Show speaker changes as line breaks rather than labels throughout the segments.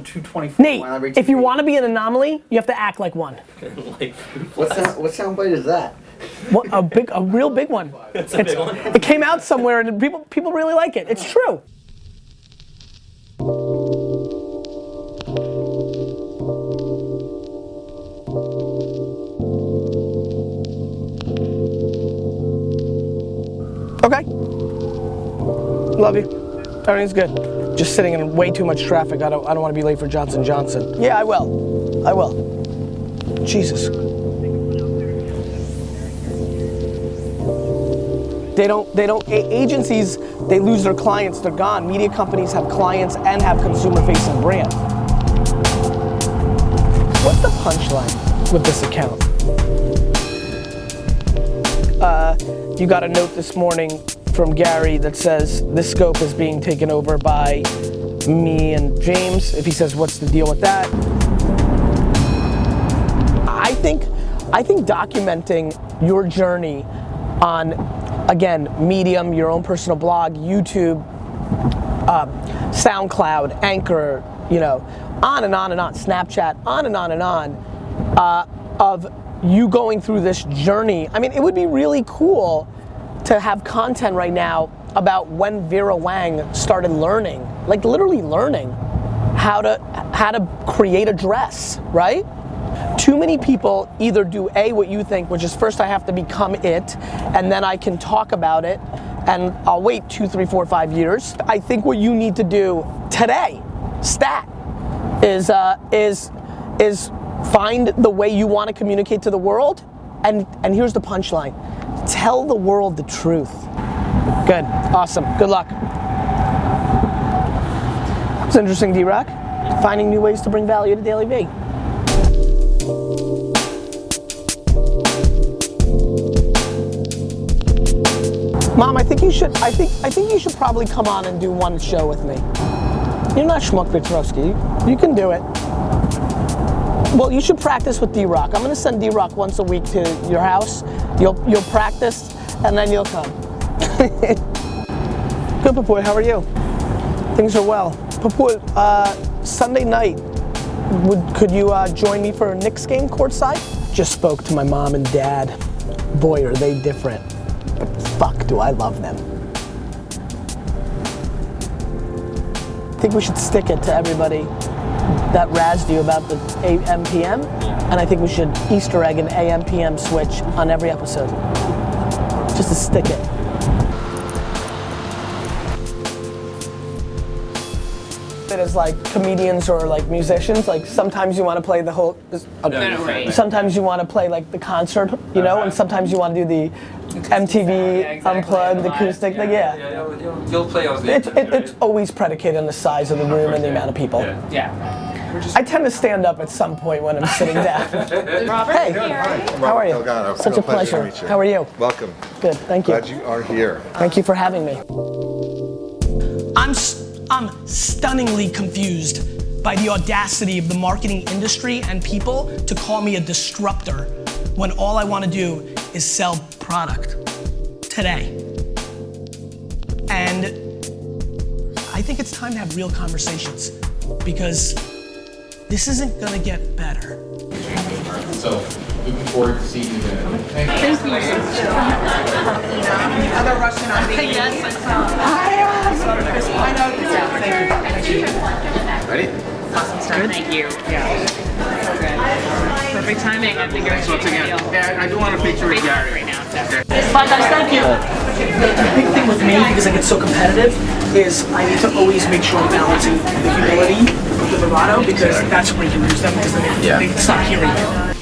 224.
Nate, if you want to be an anomaly, you have to act like one.
Like,
What soundbite is that?
What, a real big one.
It's a big one.
It came out somewhere and people really like it. It's true. Okay. Love you. Everything's good. Just sitting in way too much traffic. I don't want to be late for Johnson & Johnson. Yeah, I will. I will. Jesus. Agencies, they lose their clients, they're gone. Media companies have clients and have consumer-facing brand. What's the punchline with this account? You got a note this morning from Gary that says this scope is being taken over by me and James. If he says, what's the deal with that? I think documenting your journey on, again, Medium, your own personal blog, YouTube, SoundCloud, Anchor, you know, on and on and on, Snapchat, on and on and on, of you going through this journey. I mean, it would be really cool to have content right now about when Vera Wang started learning, like literally learning how to create a dress, right? Too many people either do what you think, which is first I have to become it, and then I can talk about it, and I'll wait 2, 3, 4, 5 years. I think what you need to do today, is find the way you want to communicate to the world, and here's the punchline. Tell the world the truth. Good, awesome, good luck. It's interesting, D-Rock. Finding new ways to bring value to DailyVee. Mom, I think you should probably come on and do one show with me. You're not Schmuck Petrovsky. You can do it. Well, you should practice with D-Rock. I'm gonna send D-Rock once a week to your house. You'll practice, and then you'll come. Good, Papoy, how are you? Things are well. Papoy, Sunday night, could you join me for a Knicks game courtside? Just spoke to my mom and dad. Boy, are they different. But fuck, do I love them. I think we should stick it to everybody that razzed you about the AM PM, and I think we should Easter egg an AM PM switch on every episode. Just to stick it. It is like comedians or like musicians, like sometimes you want to play the whole, sometimes you want to play like the concert, you know, and sometimes you want to do the MTV Unplugged acoustic thing,
You'll play all
it's always predicated on the size of the room and the amount of people.
Yeah.
I tend to stand up at some point when I'm sitting down. Hey, how are you?
Delgado.
Such a pleasure.
To meet you.
How are you?
Welcome.
Good, thank you.
Glad you are here.
Thank you for having me. I'm stunningly confused by the audacity of the marketing industry and people to call me a disruptor when all I want to do is sell product today. And I think it's time to have real conversations because this isn't gonna get better.
So, looking forward to seeing you there. Thank you.
Other Russian on the yes, thank you.
Ready?
Awesome stuff. Thank you. Yeah. So good. Perfect timing. I think you're
Thanks once again. Yeah, I do want a picture with Gary.
right now. So.
Bye guys, thank you. The big thing with me, because I get so competitive, is I need to always make sure I'm balancing the humility with the bravado, because that's where you can lose them, because then they can stop hearing you.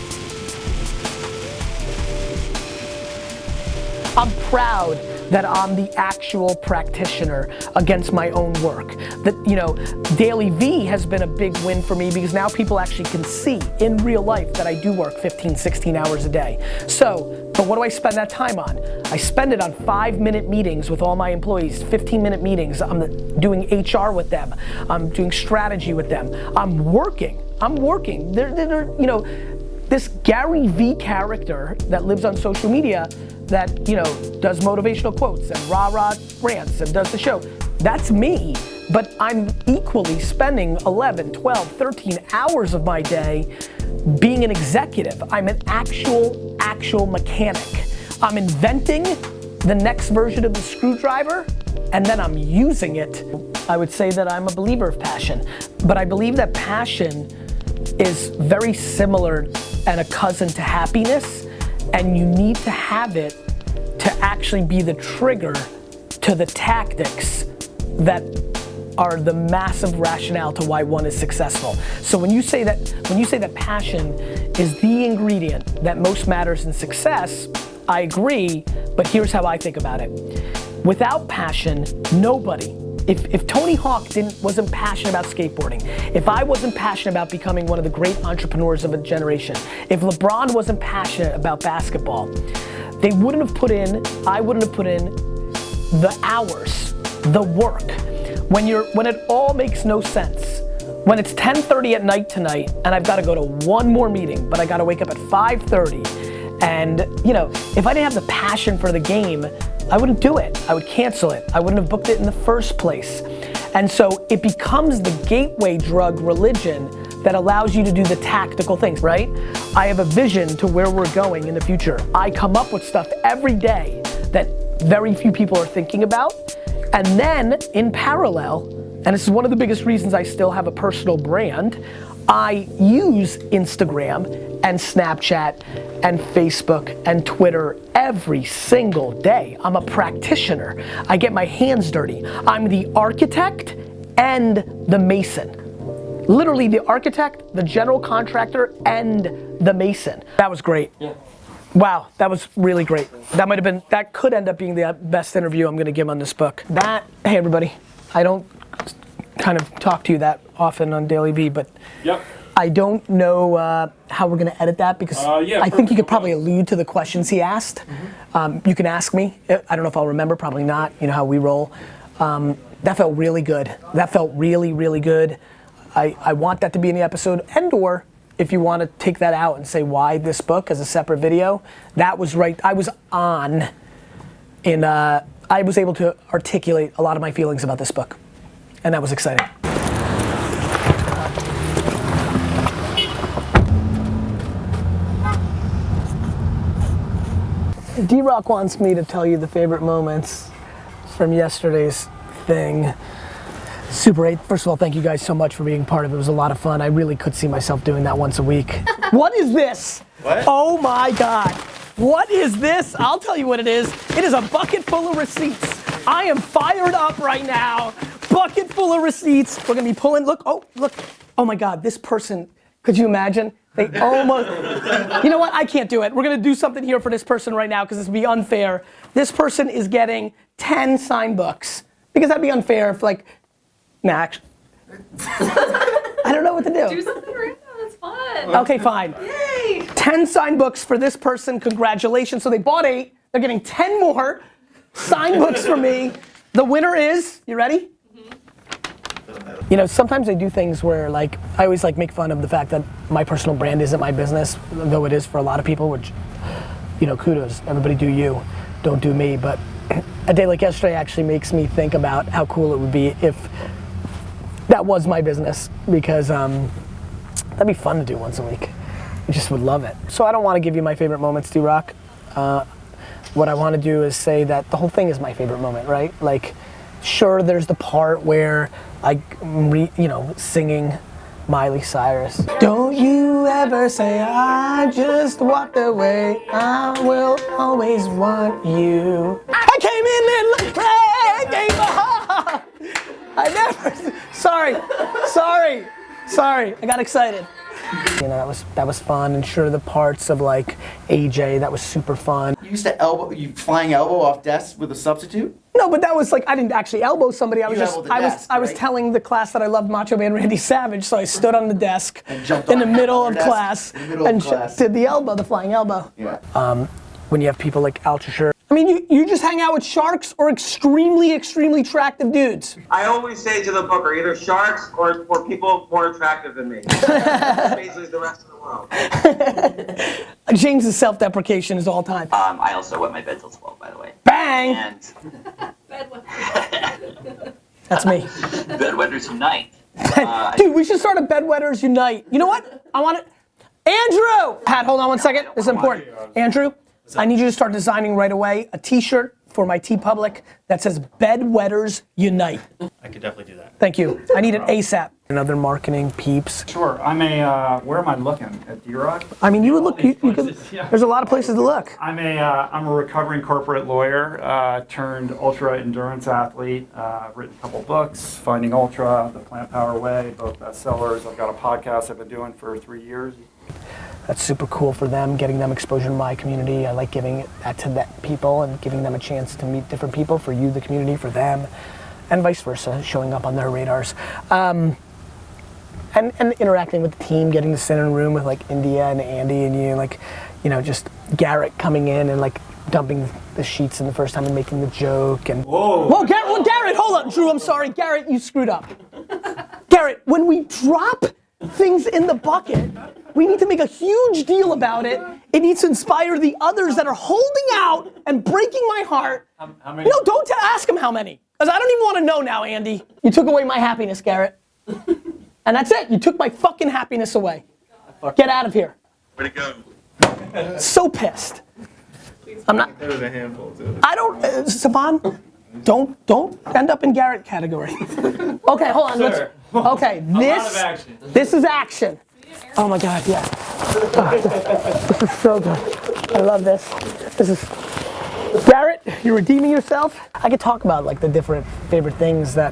I'm proud that I'm the actual practitioner against my own work. That, you know, DailyVee has been a big win for me because now people actually can see in real life that I do work 15, 16 hours a day. So, but what do I spend that time on? I spend it on 5-minute meetings with all my employees, 15-minute meetings. I'm doing HR with them. I'm doing strategy with them. I'm working. They're you know, this GaryVee character that lives on social media that, you know, does motivational quotes and rah-rah rants and does the show. That's me. but I'm equally spending 11, 12, 13 hours of my day being an executive. I'm an actual mechanic. I'm inventing the next version of the screwdriver, and then I'm using it. I would say that I'm a believer of passion, but I believe that passion is very similar and a cousin to happiness, and you need to have it to actually be the trigger to the tactics that are the massive rationale to why one is successful. So when you say that passion is the ingredient that most matters in success, I agree, but here's how I think about it. Without passion, nobody, if Tony Hawk wasn't passionate about skateboarding, if I wasn't passionate about becoming one of the great entrepreneurs of a generation, if LeBron wasn't passionate about basketball, I wouldn't have put in the hours, the work. When it all makes no sense, when it's 10:30 at night tonight and I've got to go to one more meeting, but I got to wake up at 5:30, and if I didn't have the passion for the game, I wouldn't do it. I would cancel it. I wouldn't have booked it in the first place. And so it becomes the gateway drug religion that allows you to do the tactical things, right? I have a vision to where we're going in the future. I come up with stuff every day that very few people are thinking about. And then in parallel, and this is one of the biggest reasons I still have a personal brand, I use Instagram and Snapchat and Facebook and Twitter every single day. I'm a practitioner. I get my hands dirty. I'm the architect and the mason. Literally the architect, the general contractor, and the mason. That was great.
Yeah.
Wow, that was really great. That could end up being the best interview I'm gonna give on this book. Hey everybody, I don't kind of talk to you that often on DailyVee, but
Yep.
I don't know how we're gonna edit that because I think you could probably allude to the questions he asked. You can ask me. I don't know if I'll remember, probably not. You know how we roll. That felt really good. That felt really, really good. I want that to be in the episode, and/or if you want to take that out and say why this book as a separate video, that was right. I was able to articulate a lot of my feelings about this book, and that was exciting. D-Rock wants me to tell you the favorite moments from yesterday's thing. Super 8. First of all, thank you guys so much for being part of it. It was a lot of fun. I really could see myself doing that once a week. What is this?
What?
Oh my God. What is this? I'll tell you what it is. It is a bucket full of receipts. I am fired up right now. Bucket full of receipts. We're gonna be pulling, look. Oh my God, this person, could you imagine? They almost, you know what? I can't do it. We're gonna do something here for this person right now because this would be unfair. This person is getting 10 signed books because that'd be unfair if actually, I don't know what to do.
Do something random, that's fun.
Okay, fine.
Yay!
10 signed books for this person, congratulations. So they bought 8, they're getting 10 more signed books from me. The winner is, you ready? Sometimes I do things where I always make fun of the fact that my personal brand isn't my business, though it is for a lot of people, which, kudos, everybody do you, don't do me. But a day like yesterday actually makes me think about how cool it would be if that was my business, because that'd be fun to do once a week. I just would love it. So I don't want to give you my favorite moments, D-Rock. What I want to do is say that the whole thing is my favorite moment, right? Sure, there's the part where singing Miley Cyrus. Don't you ever say I just walked away. I will always want you. I came in and I never. Sorry. I got excited. That was fun, and sure the parts of AJ, that was super fun.
You used to flying elbow off desks with a substitute?
No, but that was I didn't actually elbow somebody. I was
Right?
telling the class that I loved Macho Man Randy Savage, so I stood on the desk in the middle of class and did the flying elbow.
Yeah.
When you have people like Altucher. I mean, you just hang out with sharks or extremely, extremely attractive dudes.
I always say to the booker, either sharks or people more attractive than me. Basically, the rest of the world.
James's self-deprecation is all time.
I also wet my bed till 12, by the way.
Bang!
And
That's me.
Bedwetters Unite.
Dude, we should start a Bedwetters Unite. You know what? I want it. Andrew! Pat, hold on one second. This is important. Andrew, I need you to start designing right away a t-shirt for my TeePublic that says Bedwetters Unite.
I could definitely do that.
Thank you. I need it ASAP. Another marketing peeps.
Sure. I'm a, where am I looking? At D-Rock?
I mean, you would look, you could,
Yeah.
there's a lot of places to look.
I'm a recovering corporate lawyer turned ultra endurance athlete. I've written a couple books, Finding Ultra, The Plant Power Way, both bestsellers. I've got a podcast I've been doing for 3 years.
That's super cool for them, getting them exposure to my community. I like giving that to that people and giving them a chance to meet different people, for you, the community, for them, and vice versa, showing up on their radars. And interacting with the team, getting to sit in a room with like India and Andy and you, like, you know, just Garrett coming in and like dumping the sheets in the first time and making the joke and Garrett, hold on, Drew, I'm sorry, Garrett, you screwed up. Garrett, when we drop things in the bucket, we need to make a huge deal about it. It needs to inspire the others that are holding out and breaking my heart.
How many?
No, don't ask him how many, because I don't even want to know now, Andy. You took away my happiness, Garrett. And that's it, you took my fucking happiness away. Get out of here.
Way to go.
So pissed. I'm not.
There was a handful too.
I don't, Saban, don't end up in Garrett category. Okay, hold on.
Sir.
Okay,
A lot of action.
this is action. Oh my God, yeah. This is so good. I love this. This is, Garrett, you're redeeming yourself. I could talk about like the different favorite things that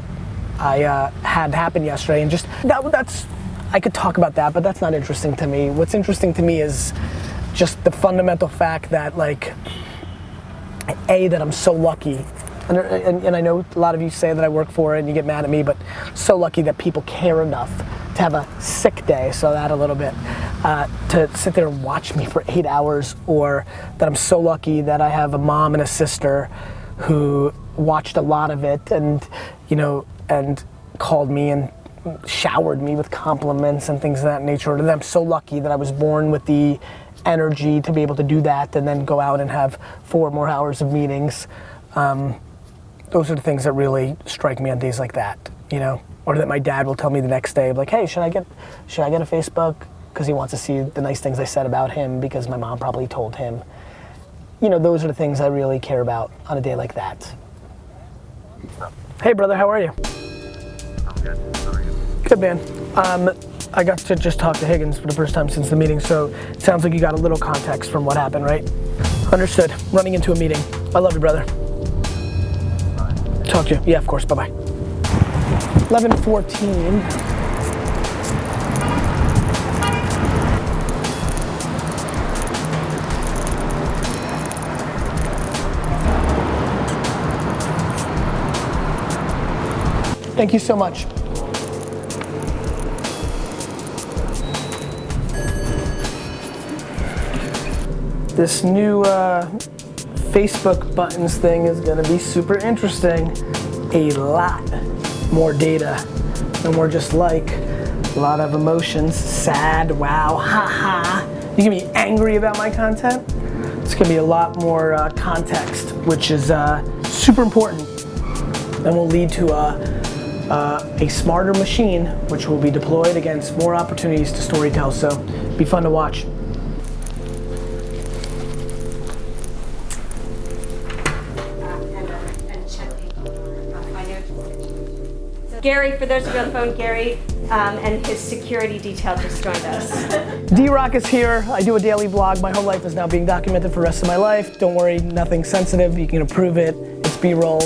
I had happen yesterday, and just that's I could talk about that, but that's not interesting to me. What's interesting to me is just the fundamental fact that like, that I'm so lucky, and I know a lot of you say that I work for it and you get mad at me, but so lucky that people care enough to have a sick day, so that a little bit, to sit there and watch me for 8 hours, or that I'm so lucky that I have a mom and a sister who watched a lot of it and, you know, and called me and showered me with compliments and things of that nature. And I'm so lucky that I was born with the energy to be able to do that and then go out and have 4 more hours of meetings. Those are the things that really strike me on days like that, you know? Or that my dad will tell me the next day, like, hey, should I get a Facebook? Because he wants to see the nice things I said about him because my mom probably told him. You know, those are the things I really care about on a day like that. Hey brother, how are you?
I'm good. How are you?
Good, man. I got to just talk to Higgins for the first time since the meeting, so it sounds like you got a little context from what happened, right? Understood. Running into a meeting. I love you, brother.
Bye.
Talk to you. Yeah, of course. Bye-bye. 11:14. Thank you so much. This new Facebook buttons thing is gonna be super interesting. A lot more data, and we're just like a lot of emotions, sad, wow, haha. You can be angry about my content. It's gonna be a lot more context, which is super important, and will lead to a smarter machine, which will be deployed against more opportunities to storytell. So, be fun to watch.
Gary, for those of you on the phone, Gary and his security detail just joined us.
D-Rock is here. I do a daily vlog. My whole life is now being documented for the rest of my life. Don't worry, nothing sensitive. You can approve it. It's B-roll.